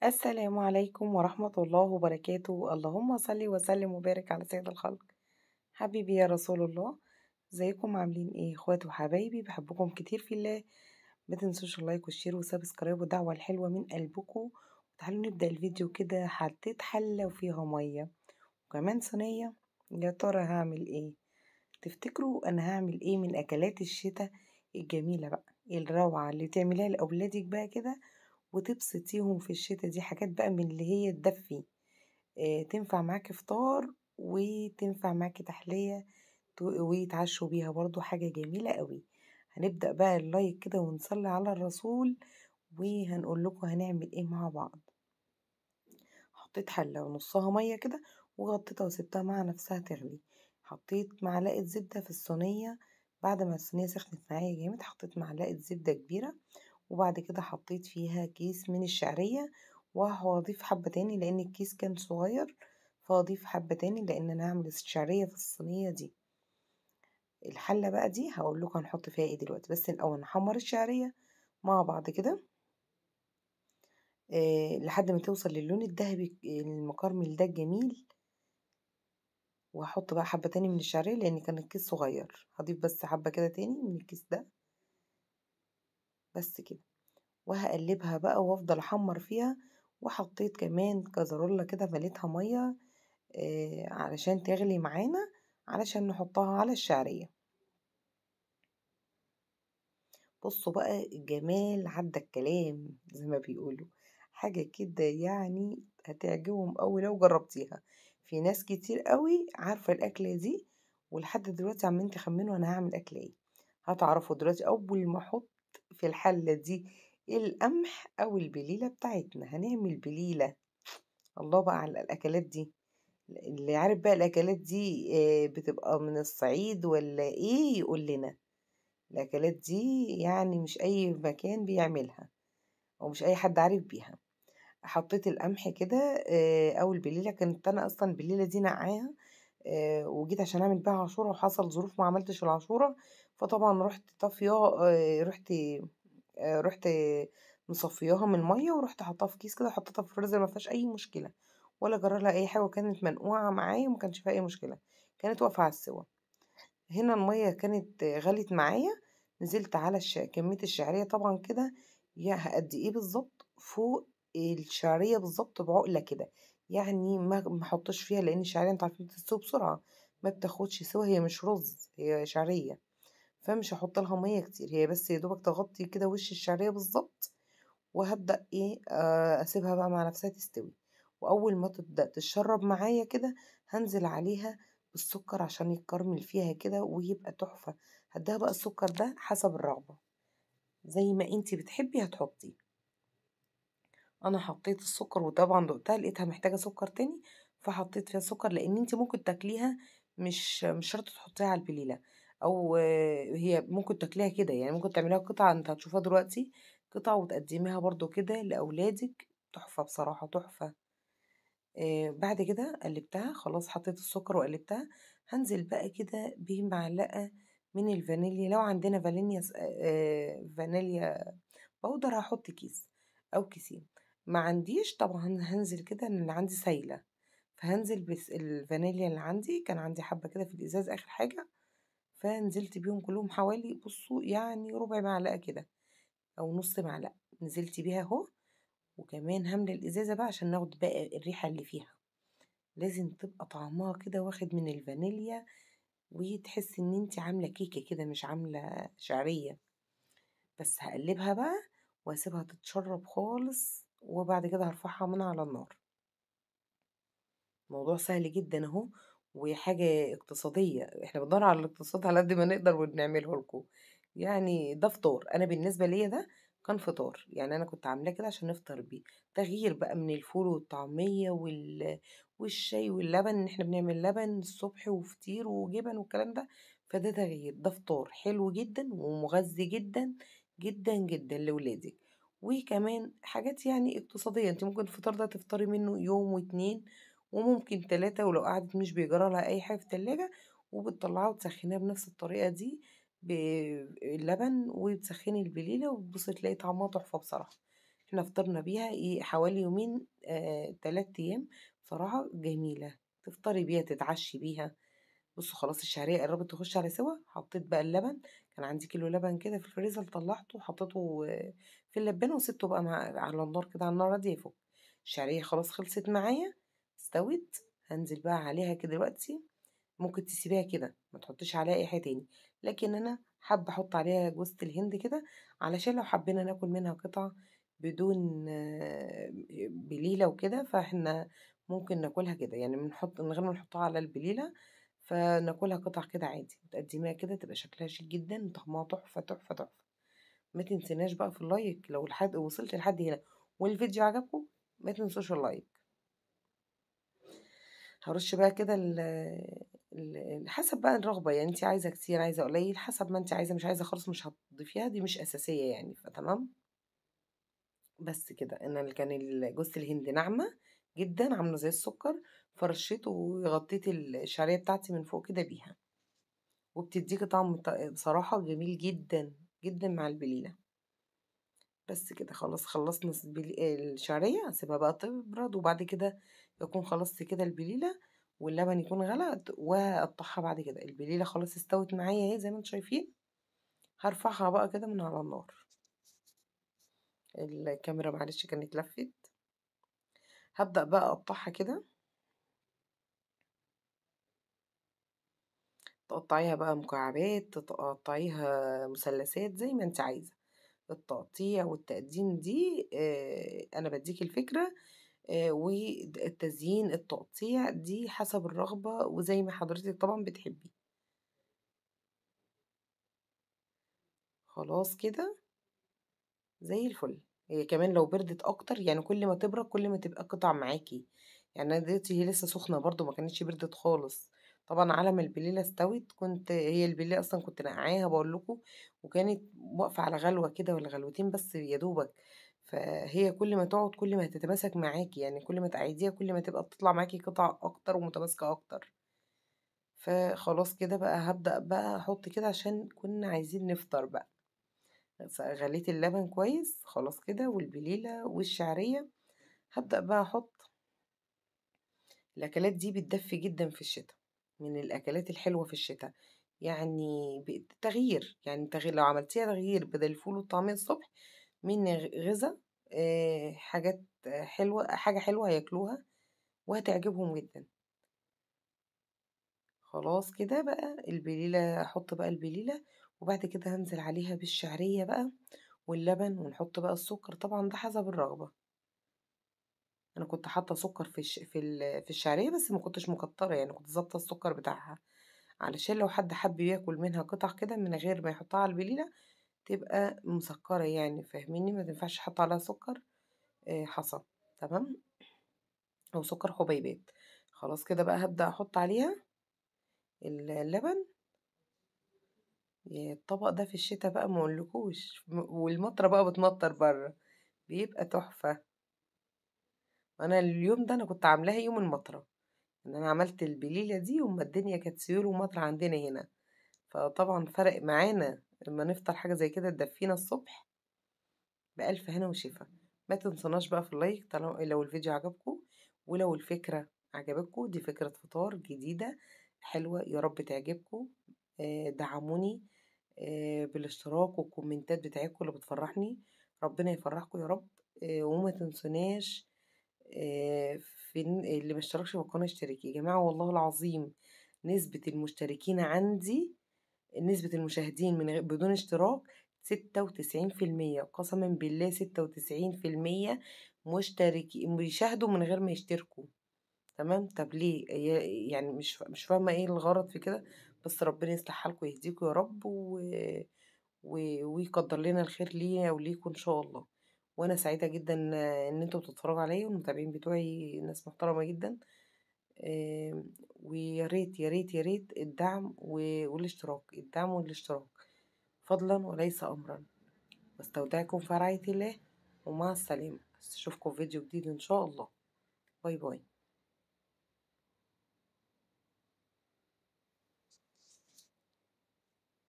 السلام عليكم ورحمة الله وبركاته. اللهم صل وسلم وبارك على سيد الخلق. حبيبي يا رسول الله. ازيكم عاملين ايه اخوات وحبايبي؟ بحبكم كتير في الله. ما تنسوش اللايك والشير وسبسكرايب والدعوة الحلوة من قلبكم. تعالوا نبدأ الفيديو كده. حطيت حلة وفيها مية وكمان صينية. يا ترى هعمل ايه؟ تفتكروا انا هعمل ايه من اكلات الشتاء الجميلة بقى الروعة اللي تعمليها لأولادك بقى كده وتبسطيهم في الشتا؟ دي حاجات بقى من اللي هي تدفي. تنفع معاكي فطار وتنفع معاكي تحلية ويتعشوا بيها برضو، حاجة جميلة قوي. هنبدأ بقى اللايك كده ونصلي على الرسول وهنقول لكم هنعمل ايه مع بعض. حطيت حلة ونصها مية كده وغطيتها وسبتها مع نفسها تغلي. حطيت معلقة زبدة في الصينية. بعد ما الصينية سخنت معايا جامد حطيت معلقة زبدة كبيرة، وبعد كده حطيت فيها كيس من الشعرية. وهضيف حبة تاني لأن الكيس كان صغير، فهضيف حبة تاني لأن أنا هعمل الشعرية في الصينية دي. الحلة بقى دي هقول لكم هنحط فيها ايه دلوقتي، بس الأول نحمر الشعرية مع بعض كده لحد ما توصل للون الذهبي المكرمل ده الجميل. وهحط بقى حبة تاني من الشعرية لأن كان الكيس صغير، هضيف بس حبة كده تاني من الكيس ده بس كده. وهقلبها بقى وافضل احمر فيها. وحطيت كمان كزرولة كده مليتها مية علشان تغلي معانا، علشان نحطها على الشعرية. بصوا بقى الجمال عدى الكلام زي ما بيقولوا. حاجة كده يعني هتعجبهم أوي لو جربتيها. في ناس كتير قوي عارفة الأكلة دي ولحد دلوقتي عمالين تخمنوا أنا هعمل أكلة ايه. هتعرفوا دلوقتي أول ما أحط في الحلة دي القمح أو البليلة بتاعتنا. هنعمل بليلة. الله بقى على الأكلات دي. اللي عارف بقى الأكلات دي بتبقى من الصعيد ولا ايه يقول لنا. الأكلات دي يعني مش أي مكان بيعملها أو مش أي حد عارف بيها. حطيت القمح كده أول بليلة. كانت أنا أصلا البليلة دي نقعاها وجيت عشان أعمل بيها عاشورة وحصل ظروف ما عملتش العاشورة. فطبعا رحت طافية رحت مصفياها من المية ورحت حطها في كيس كده وحطيتها في الفريزر. ما فيهاش أي مشكلة ولا جرى لها أي حاجة، وكانت منقوعة معايا وما كانش فيها أي مشكلة. كانت واقفة على السوا. هنا المية كانت غلت معايا. نزلت على كمية الشعرية طبعا كده. يا قد ايه بالظبط فوق الشعرية بالظبط بعقلة كده. يعني ما احطش فيها لان الشعرية انت عارفين بتستوي بسرعة، ما بتاخدش سوا. هي مش رز، هي شعرية. فمش هحط لها مية كتير، هي بس يا دوبك تغطي كده وش الشعرية بالظبط. وهبدأ ايه اسيبها بقى مع نفسها تستوي. واول ما تبدأ تشرب معايا كده هنزل عليها بالسكر عشان يتكرمل فيها كده ويبقى تحفة. هديها بقى السكر ده حسب الرغبة، زي ما انتي بتحبي هتحطي. انا حطيت السكر وطبعا دقتها لقيتها محتاجة سكر تاني، فحطيت فيها سكر. لان انتي ممكن تاكليها مش شرط تحطيها على البليلة، او هي ممكن تاكليها كده. يعني ممكن تعمليها قطعة، انت هتشوفها دلوقتي قطعة وتقدميها برضو كده لأولادك. تحفة بصراحة تحفة. بعد كده قلبتها خلاص، حطيت السكر وقلبتها. هنزل بقى كده بمعلقة من الفانيليا. لو عندنا فانيليا فانيليا بودر هحط كيس او كيسين. ما عنديش طبعا هنزل كده لان عندي سايلة. فهنزل بس الفانيليا اللي عندي، كان عندي حبة كده في الازاز اخر حاجة. فنزلت بيهم كلهم حوالي بصوا يعني ربع معلقة كده او نص معلقة. نزلت بيها اهو. وكمان هملى الازازة بقى عشان ناخد بقى الريحة اللي فيها. لازم تبقى طعمها كده واخد من الفانيليا، وتحسي ان انت عاملة كيكة كده مش عاملة شعرية. بس هقلبها بقى واسيبها تتشرب خالص، وبعد كده هرفعها من على النار. موضوع سهل جدا اهو، وحاجة اقتصادية. احنا بندور على الاقتصاد على قد ما نقدر وبنعمله لكم. يعني ده فطار، انا بالنسبة ليا ده كان فطار. يعني انا كنت عاملاه كده عشان نفطر بيه. تغيير بقى من الفول والطعمية والشاي واللبن، ان احنا بنعمل لبن الصبح وفطير وجبن والكلام ده. فده تغيير، ده فطار حلو جدا ومغذي جدا جدا جدا لولادك. وكمان حاجات يعني اقتصادية. انت ممكن الفطار ده تفطري منه يوم واتنين وممكن 3، ولو قعدت مش بيجرى لها أي حاجة في التلاجة. وبتطلعها وتسخنيها بنفس الطريقة دي باللبن، وتسخني البليلة وتبصي تلاقي طعمها تحفة بصراحة. إحنا فطرنا بيها حوالي يومين 3 أيام، بصراحة جميلة، تفطري بيها، تتعشي بيها. بُصّوا خلاص الشعرية قرّبت تخش على سِوَى، حطيت بقى اللبن، كان عندي كيلو لبن كده في الفريزر طلّعته وحطيته في اللبّانة وسِبته بقى على النار كده على النار هادية يفُك. الشعرية خلاص خلصت معايا، استوت، هانزل بقى عليها كده دلوقتي. ممكن تسيبيها كده، ما تحطّيش عليها أي حاجة تاني، لكن أنا حابة أحط عليها جوزة الهند كده، علشان لو حبينا ناكل منها قطعة بدون بليلة وكده، فإحنا ممكن ناكلها كده، يعني من غير ما نحطها على البليلة، فناكلها قطع كده عادي، وتقدّميها كده تبقى شكلها شيك جدًا وطعمها تحفة، تحفة، تحفة. ما تنسيناش بقى في اللايك لو وصلت لحد هنا والفيديو عجبكم، ما تنسوش اللايك. هارُش بقى كده حسب بقى الرغبة، يعني أنتِ عايزة كتير، عايزة قليل، حسب ما أنتِ عايزة، مش عايزة خالص مش هتضيفيها، دي مش أساسية يعني، فتمام. بس كده، أنا كان جوزة الهند ناعمة جدًا عاملة زي السكر، فرشيته وغطيت الشعرية بتاعتي من فوق كده بيها، وبتدّيكِ طعم بصراحة جميل جدًا، جدًا مع البليلة. بس كده خلاص خلّصنا الشعرية، هاسيبها بقى تبرد، وبعد كده أكون خلصت كده البليلة واللبن يكون غلى وأقطّعها بعد كده. البليلة خلاص استوت معايا أهي زي ما أنتم شايفين، هارفعها بقى كده من على النار. الكاميرا معلش كانت لفِّت. هابدأ بقى أقطّعها كده، تقطّعيها بقى مكعبات، تقطّعيها مثلثات زي ما أنتِ عايزة. التقطيع والتقديم دي أنا بادّيكِ الفكرة، والتزيين، التقطيع دي حسب الرغبة وزي ما حضرتِك طبعًا بتحبي. خلاص كده زي الفل. هي كمان لو بردت أكتر يعني كل ما تبرد كل ما تبقى قطع معاكِ. يعني أنا دلوقتي هي لسه سخنة برضه ما كانتش بردت خالص. طبعًا على ما البليلة استوت هي البليلة أصلًا كنت ناقعاها باقول لكم، وكانت واقفة على غلوة كده والّا غلوتين بس يا دوبك. فهي كل ما تقعد كل ما هتتماسك معاكِ، يعني كل ما تقعّديها كل ما تبقى بتطلع معاكِ قطع أكتر ومتماسكة أكتر. فخلاص كده بقى هابدأ بقى أحط كده عشان كنا عايزين نفطر بقى. غليت اللبن كويس خلاص كده والبليلة والشعرية، هابدأ بقى أحط. الأكلات دي بتدفي جدًا في الشتا، من الأكلات الحلوة في الشتا، يعني تغيير، يعني لو عملتيها تغيير بدل الفول والطعمية الصبح من غِذا حاجات حلوة، حاجة حلوة هياكلوها وهتعجبهم جدًا. خلاص كده بقى البليلة، أحط بقى البليلة وبعد كده هانزل عليها بالشعرية بقى واللبن، ونحط بقى السكر طبعًا ده حسب الرغبة. أنا كنت حاطة سكر في الشعرية بس ما كنتش مكترة، يعني كنت ضابطة السكر بتاعها، علشان لو حد حب ياكل منها قطع كده من غير ما يحطها على البليلة تبقى مسكرة يعني فاهميني، ما تنفعش يتحط عليها سكر حصى، تمام، أو سكر حبيبات. خلاص كده بقى هابدأ أحط عليها اللبن. يا الطبق ده في الشتا بقى ما اقولكوش، والمطرة بقى بتمطر برّه، بيبقى تحفة. أنا اليوم ده أنا كنت عاملاها يوم المطرة، إن أنا عملت البليلة دي وأمّا الدنيا كانت سيول ومطر عندنا هنا، فطبعًا فرق معانا لمّا نفطر حاجة زي كده تدفينا الصبح، بألف هنا وشفا. ما تنسوناش بقى في اللايك لو الفيديو عجبكم، ولو الفكرة عجبتكم، دي فكرة فطار جديدة حلوة يا رب تعجبكم. دعموني بالاشتراك والكومنتات بتاعتكم اللي بتفرحني، ربنا يفرحكم يا رب. وما تنسوناش اللي ما اشتركش في القناة اشتركي يا جماعة، والله العظيم نسبة المشتركين عندي، نسبة المشاهدين بدون اشتراك 96%، قسما بالله 96% بيشاهدوا من غير ما يشتركوا. تمام، طب ليه؟ يعني مش فاهمة ايه الغرض في كده، بس ربنا يصلح حالكم ويهديكم يا رب ويقدر لنا الخير لينا وليكم إن شاء الله. وأنا سعيدة جدًا إن أنتم بتتفرجوا عليَّ، والمتابعين بتوعي ناس محترمة جدًا. ويا ريت، يا ريت، يا ريت الدعم والاشتراك، الدعم والاشتراك فضلًا وليس أمرًا. واستودعكم في رعاية الله، ومع السلامة. أشوفكم في فيديو جديد إن شاء الله. باي باي.